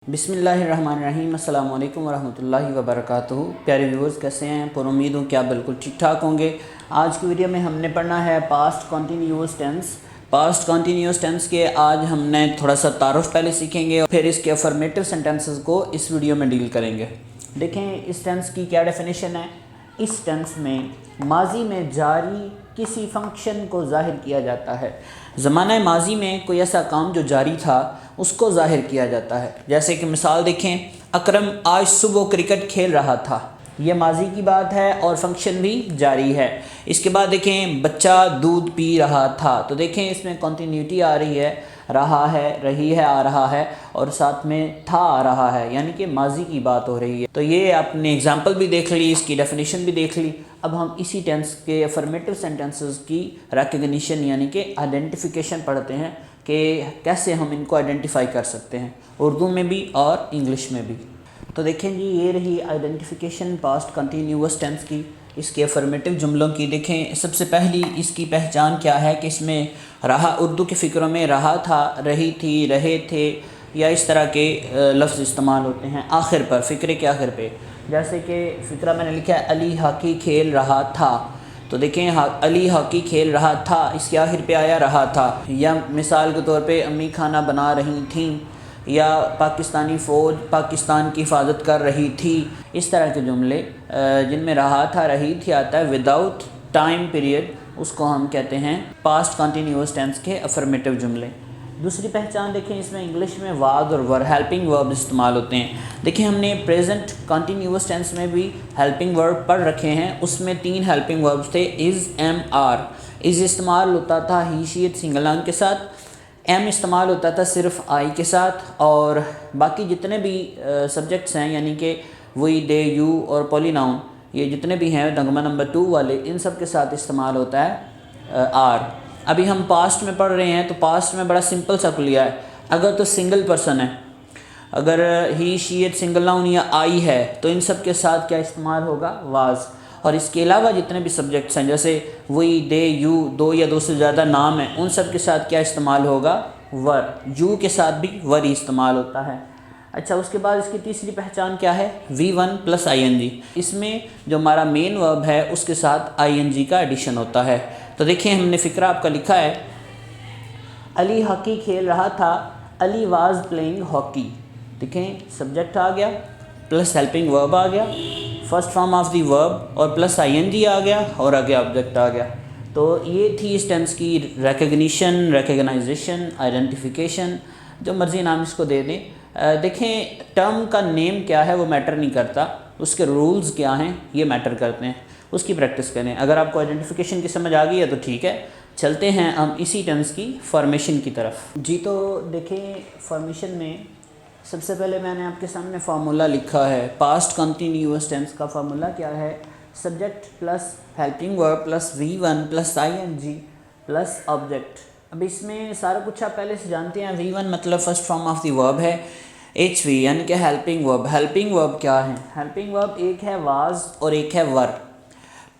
बिस्मिल्लाहिर्रहमानिर्रहीम अस्सलाम वालेकुम वरहमतुल्लाहि वबरकातुहू। प्यारे व्यूअर्स, कैसे हैं? पर उम्मीद हूँ कि आप बिल्कुल ठीक ठाक होंगे। आज की वीडियो में हमने पढ़ना है past continuous tense. Past continuous tense के आज हमने थोड़ा सा तारुफ पहले सीखेंगे और फिर इसके अफर्मेटिव सेंटेंसेस को इस वीडियो में डील करेंगे। देखें इस टेंस की क्या डेफिनेशन है। इस टेंस में माजी में जारी किसी फंक्शन को ज़ाहिर किया जाता है। ज़माना माजी में कोई ऐसा काम जो जारी था उसको ज़ाहिर किया जाता है। जैसे कि मिसाल देखें, अकरम आज सुबह क्रिकेट खेल रहा था, यह माजी की बात है और फंक्शन भी जारी है। इसके बाद देखें, बच्चा दूध पी रहा था, तो देखें इसमें कॉन्टीन्यूटी आ रही है, रहा है, रही है, आ रहा है और साथ में था आ रहा है, यानी कि माजी की बात हो रही है। तो ये आपने एग्जांपल भी देख ली, इसकी डेफिनेशन भी देख ली। अब हम इसी टेंस के अफर्मेटिव सेंटेंसेस की रिकग्निशन यानी कि आइडेंटिफिकेशन पढ़ते हैं कि कैसे हम इनको आइडेंटिफाई कर सकते हैं, उर्दू में भी और इंग्लिश में भी। तो देखें जी, ये रही आइडेंटिफिकेशन पास्ट कंटिन्यूअस टेंस की, इसके अफर्मेटिव जुमलों की। देखें सबसे पहली इसकी पहचान क्या है कि इसमें रहा, उर्दू के फ़िक्रों में रहा था, रही थी, रहे थे या इस तरह के लफ्ज़ इस्तेमाल होते हैं आखिर पर, फ़िक्रे के आखिर पे। जैसे कि फ़िक्रा मैंने लिखा है अली हॉकी खेल रहा था, तो देखें अली हॉकी खेल रहा था, इसके आखिर पे आया रहा था। या मिसाल के तौर पे अम्मी खाना बना रही थीं, या पाकिस्तानी फ़ौज पाकिस्तान की हिफाजत कर रही थी। इस तरह के जुमले जिनमें रहा था, रही थी आता है विदाउट टाइम पीरियड, उसको हम कहते हैं पास्ट कंटिन्यूअस टेंस के अफर्मेटिव जुमले। दूसरी पहचान देखें, इसमें इंग्लिश में वाज और वर हेल्पिंग वर्ब इस्तेमाल होते हैं। देखिए हमने प्रेजेंट कंटिन्यूअस टेंस में भी हेल्पिंग वर्ब पढ़ रखे हैं, उसमें 3 हेल्पिंग वर्ब्स थे। Is, am, are. इज़ इस्तेमाल होता था he, she, it singular noun के साथ। एम इस्तेमाल होता था सिर्फ आई के साथ, और बाकी जितने भी सब्जेक्ट्स हैं यानी कि वी, दे, यू और पॉलीनाउन, ये जितने भी हैं नगमा नंबर 2 वाले, इन सब के साथ इस्तेमाल होता है आर। अभी हम पास्ट में पढ़ रहे हैं तो पास्ट में बड़ा सिंपल सा कुलिया है। अगर तो सिंगल पर्सन है, अगर ही, शी, इट सिंगल नाउन या आई है, तो इन सब के साथ क्या इस्तेमाल होगा? वाज। और इसके अलावा जितने भी सब्जेक्ट्स हैं जैसे वी, दे, यू, 2 या 2 से ज़्यादा नाम हैं, उन सब के साथ क्या इस्तेमाल होगा? वर। यू के साथ भी वर ही इस्तेमाल होता है। अच्छा, उसके बाद इसकी तीसरी पहचान क्या है? V1 plus ING। इसमें जो हमारा मेन वर्ब है उसके साथ ING का एडिशन होता है। तो देखिए हमने फ़िक्रा आपका लिखा है, अली हॉकी खेल रहा था, अली वाज प्लेइंग हॉकी। देखें सब्जेक्ट आ गया प्लस हेल्पिंग वर्ब आ गया, first form of the verb और प्लस ING आ गया और आगे ऑब्जेक्ट आ गया। तो ये थी इस टेंस की रिकग्निशन, रिकग्नाइजेशन, आइडेंटिफिकेशन, जो मर्ज़ी नाम इसको दे दें। देखें टर्म का नेम क्या है वो मैटर नहीं करता, उसके रूल्स क्या हैं ये मैटर करते हैं, उसकी प्रैक्टिस करें। अगर आपको आइडेंटिफिकेशन की समझ आ गई है तो ठीक है, चलते हैं हम इसी टेंस की फॉर्मेशन की तरफ जी। तो देखें फॉर्मेशन में सबसे पहले मैंने आपके सामने फार्मूला लिखा है। पास्ट कंटिन्यूअस टेंस का फार्मूला क्या है? Subject plus helping verb plus V1 plus ING plus object. अब इसमें सारा कुछ आप पहले से जानते हैं। V1 मतलब first form of the verb है, HV यानी कि हेल्पिंग वर्ब। हेल्पिंग वर्ब क्या है? हेल्पिंग वर्ब एक है वाज और एक है वर।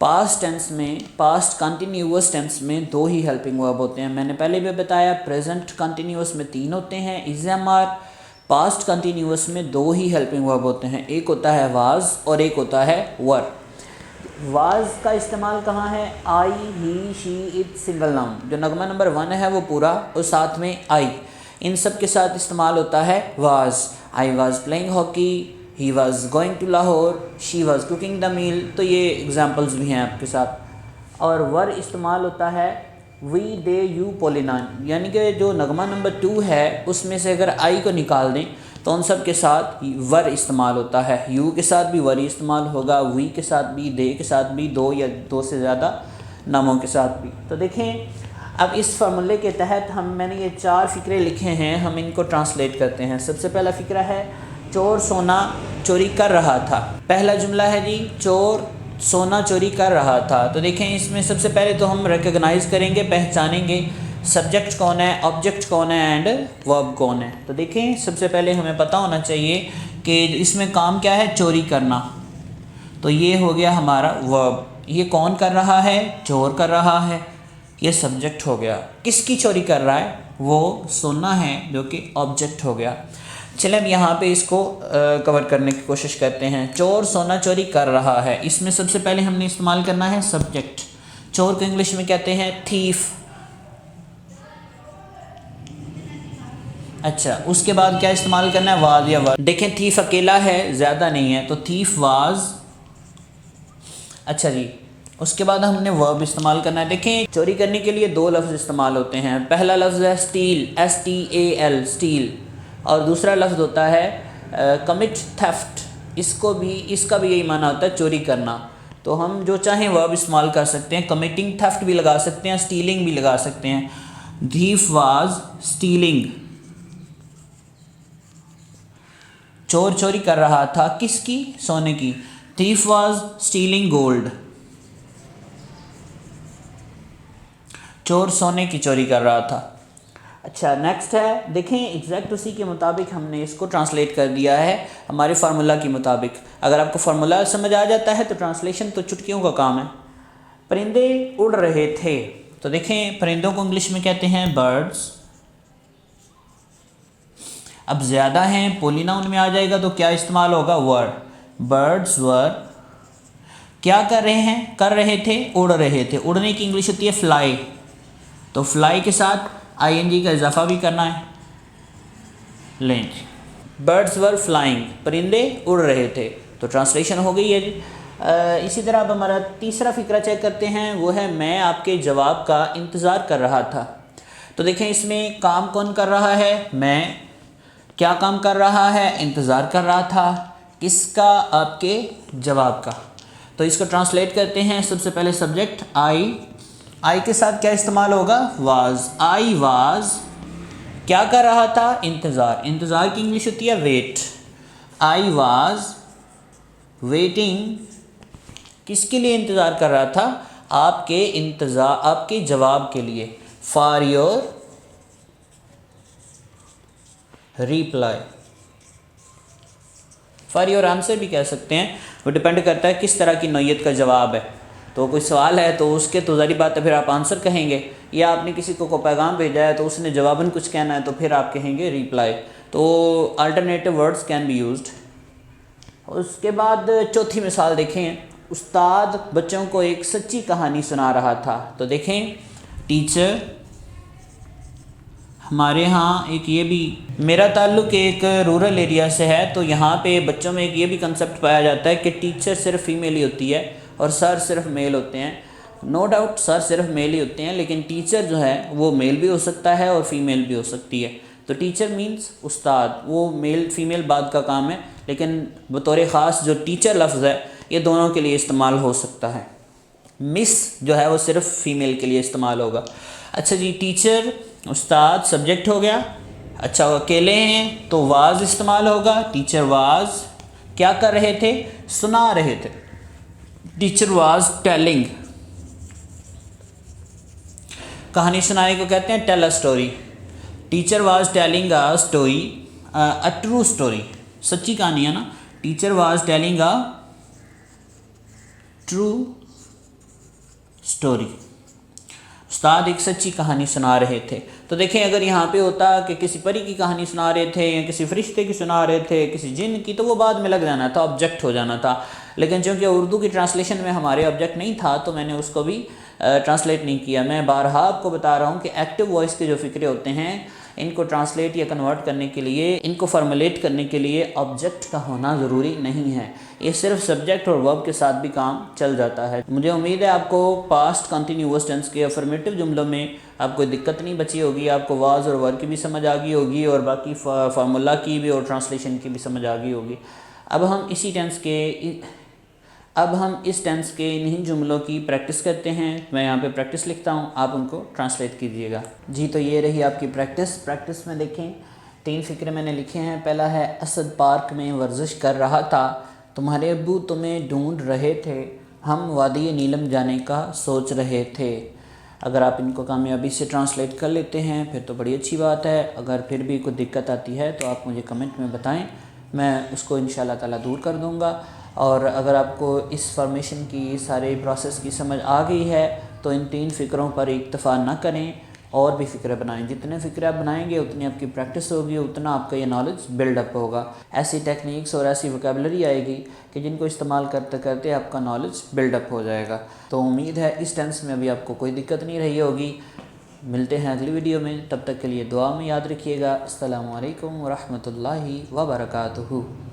पास्ट टेंस में, पास्ट कंटिन्यूअस टेंस में 2 ही हेल्पिंग वर्ब होते हैं। मैंने पहले भी बताया प्रेजेंट कंटिन्यूअस में 3 होते हैं, is, am, are. Past continuous में 2 ही हेल्पिंग वर्ब होते हैं, एक होता है वाज और एक होता है वर। वाज का इस्तेमाल कहाँ है? आई, ही, शी, इट सिंगल नाउन, जो नगमा नंबर 1 है वो पूरा और साथ में आई, इन सब के साथ इस्तेमाल होता है was. I was playing hockey, he was going to Lahore, she was cooking the meal. तो ये एग्जांपल्स भी हैं आपके साथ। और वर इस्तेमाल होता है वी, दे, यू, पॉलीनाउन, यानी कि जो नगमा नंबर 2 है उसमें से अगर आई को निकाल दें तो उन सब के साथ वर इस्तेमाल होता है। यू के साथ भी वर इस्तेमाल होगा, वी के साथ भी, दे के साथ भी, 2 या 2 से ज़्यादा नामों के साथ भी। तो देखें अब इस फार्मूले के तहत मैंने ये 4 फ़िक्रे लिखे हैं, हम इनको ट्रांसलेट करते हैं। सबसे पहला फ़िक्रा है चोर सोना चोरी कर रहा था। पहला जुमला है जी, चोर सोना चोरी कर रहा था। तो देखें इसमें सबसे पहले तो हम रिकग्नाइज़ करेंगे, पहचानेंगे सब्जेक्ट कौन है, ऑब्जेक्ट कौन है एंड वर्ब कौन है। तो देखें सबसे पहले हमें पता होना चाहिए कि इसमें काम क्या है? चोरी करना। तो ये हो गया हमारा वर्ब। ये कौन कर रहा है? चोर कर रहा है, ये सब्जेक्ट हो गया। किसकी चोरी कर रहा है? वो सोना है, जो कि ऑब्जेक्ट हो गया। चलें अब यहाँ पे इसको कवर करने की कोशिश करते हैं। चोर सोना चोरी कर रहा है, इसमें सबसे पहले हमने इस्तेमाल करना है सब्जेक्ट। चोर को इंग्लिश में कहते हैं थीफ। अच्छा, उसके बाद क्या इस्तेमाल करना है, वाज या वर। देखें थीफ अकेला है, ज़्यादा नहीं है, तो थीफ वाज। अच्छा जी, उसके बाद हमने वर्ब इस्तेमाल करना है। देखें चोरी करने के लिए दो लफ्ज़ इस्तेमाल होते हैं। पहला लफ्ज़ है स्टील, STAL, स्टील, और दूसरा लफ्ज़ होता है कमिट थेफ्ट। इसका भी यही माना होता है चोरी करना। तो हम जो चाहें वर्ब इस्तेमाल कर सकते हैं, कमिटिंग थेफ्ट भी लगा सकते हैं, स्टीलिंग भी लगा सकते हैं। थीफ वाज स्टीलिंग, चोर चोरी कर रहा था, किसकी, सोने की। थीफ वाज स्टीलिंग गोल्ड, चोर सोने की चोरी कर रहा था। अच्छा नेक्स्ट है, देखें एग्जैक्ट उसी के मुताबिक हमने इसको ट्रांसलेट कर दिया है हमारे फार्मूला के मुताबिक। अगर आपको फार्मूला समझ आ जाता है तो ट्रांसलेशन तो चुटकियों का काम है। परिंदे उड़ रहे थे, तो देखें परिंदों को इंग्लिश में कहते हैं बर्ड्स। अब ज़्यादा हैं, पोलिनाउन में आ जाएगा तो क्या इस्तेमाल होगा, वर। बर्ड्स वर क्या कर रहे हैं, कर रहे थे, उड़ रहे थे। उड़ने की इंग्लिश होती है फ्लाई, तो फ्लाई के साथ ING का इजाफा भी करना है, लें। बर्ड्स वर फ्लाइंग, परिंदे उड़ रहे थे, तो ट्रांसलेशन हो गई है जी। इसी तरह अब हमारा तीसरा फ़िक्रा चेक करते हैं, वो है मैं आपके जवाब का इंतज़ार कर रहा था। तो देखें इसमें काम कौन कर रहा है, मैं। क्या काम कर रहा है, इंतज़ार कर रहा था, किसका, आपके जवाब का। तो इसको ट्रांसलेट करते हैं। सबसे पहले सब्जेक्ट आई के साथ क्या इस्तेमाल होगा, वाज। आई वाज क्या कर रहा था, इंतज़ार। इंतज़ार की इंग्लिश होती है वेट। आई वाज वेटिंग, किसके लिए इंतज़ार कर रहा था, आपके जवाब के लिए। For your reply, for your answer भी कह सकते हैं, वो डिपेंड करता है किस तरह की नौयत का जवाब है। तो कोई सवाल है तो उसके तो ज़ाहिर बात है फिर आप आंसर कहेंगे, या आपने किसी को पैगाम भेजा है तो उसने जवाबन कुछ कहना है तो फिर आप कहेंगे रिप्लाई। तो alternative words can be used. उसके बाद चौथी मिसाल देखें, उस्ताद बच्चों को एक सच्ची कहानी सुना रहा था। तो देखें टीचर, हमारे यहाँ एक ये भी, मेरा ताल्लुक़ एक रूरल एरिया से है, तो यहाँ पे बच्चों में एक ये भी कंसेप्ट पाया जाता है कि टीचर सिर्फ फीमेल ही होती है और सर सिर्फ मेल होते हैं। नो डाउट सर सिर्फ मेल ही होते हैं, लेकिन टीचर जो है वो मेल भी हो सकता है और फीमेल भी हो सकती है। तो टीचर मीन्स उस्ताद, वो मेल फीमेल बाद का काम है, लेकिन बतौर ख़ास जो टीचर लफ्ज़ है ये दोनों के लिए इस्तेमाल हो सकता है। मिस जो है वो सिर्फ फीमेल के लिए इस्तेमाल होगा। अच्छा जी, टीचर उस्ताद सब्जेक्ट हो गया। अच्छा वो अकेले हैं तो वाज इस्तेमाल होगा, टीचर वाज क्या कर रहे थे, सुना रहे थे। टीचर वाज टेलिंग, कहानी सुनाने को कहते हैं tell a story. Teacher was telling a story, a true story, सच्ची कहानी है ना। Teacher was telling a true story, उस्ताद एक सच्ची कहानी सुना रहे थे। तो देखें अगर यहाँ पे होता कि किसी परी की कहानी सुना रहे थे या किसी फरिश्ते की सुना रहे थे, किसी जिन की, तो वो बाद में लग जाना था, ऑब्जेक्ट हो जाना था। लेकिन चूँकि उर्दू की ट्रांसलेशन में हमारे ऑब्जेक्ट नहीं था तो मैंने उसको भी ट्रांसलेट नहीं किया। मैं बारहा आपको बता रहा हूँ कि एक्टिव वॉइस के जो फ़िक्रे होते हैं इनको ट्रांसलेट या कन्वर्ट करने के लिए, इनको फॉर्मुलेट करने के लिए ऑब्जेक्ट का होना ज़रूरी नहीं है। ये सिर्फ सब्जेक्ट और वर्ब के साथ भी काम चल जाता है। मुझे उम्मीद है आपको पास्ट कंटिन्यूअस टेंस के अफर्मेटिव जुमलों में आपको कोई दिक्कत नहीं बची होगी। आपको वाज और वर्ब की भी समझ आ गई होगी और बाकी फार्मूला की भी और ट्रांसलेशन की भी समझ आ गई होगी। अब हम इस टेंस के इन्हीं जुमलों की प्रैक्टिस करते हैं। मैं यहाँ पे प्रैक्टिस लिखता हूँ, आप उनको ट्रांसलेट कीजिएगा। जी तो ये रही आपकी प्रैक्टिस में देखें 3 फ़िक्रे मैंने लिखे हैं। पहला है असद पार्क में वर्जिश कर रहा था, तुम्हारे अब्बू तुम्हें ढूंढ रहे थे, हम वादी नीलम जाने का सोच रहे थे। अगर आप इनको कामयाबी से ट्रांसलेट कर लेते हैं फिर तो बड़ी अच्छी बात है। अगर फिर भी कोई दिक्कत आती है तो आप मुझे कमेंट में बताएं, मैं उसको इंशाल्लाह ताला दूर कर दूँगा। और अगर आपको इस फॉर्मेशन की सारे प्रोसेस की समझ आ गई है तो इन 3 फ़िक्रों पर इक्तफ़ा ना करें और भी फ़िक्रे बनाएं। जितने फ़िक्रे आप बनाएंगे उतनी आपकी प्रैक्टिस होगी, उतना आपका ये नॉलेज बिल्डअप होगा। ऐसी टेक्निक्स और ऐसी वोकेबलरी आएगी कि जिनको इस्तेमाल करते करते आपका नॉलेज बिल्डअप हो जाएगा। तो उम्मीद है इस टेंस में अभी आपको कोई दिक्कत नहीं रही होगी। मिलते हैं अगली वीडियो में, तब तक के लिए दुआ में याद रखिएगा। अस्सलामु अलैकुम व रहमतुल्लाहि व बरकातुहू।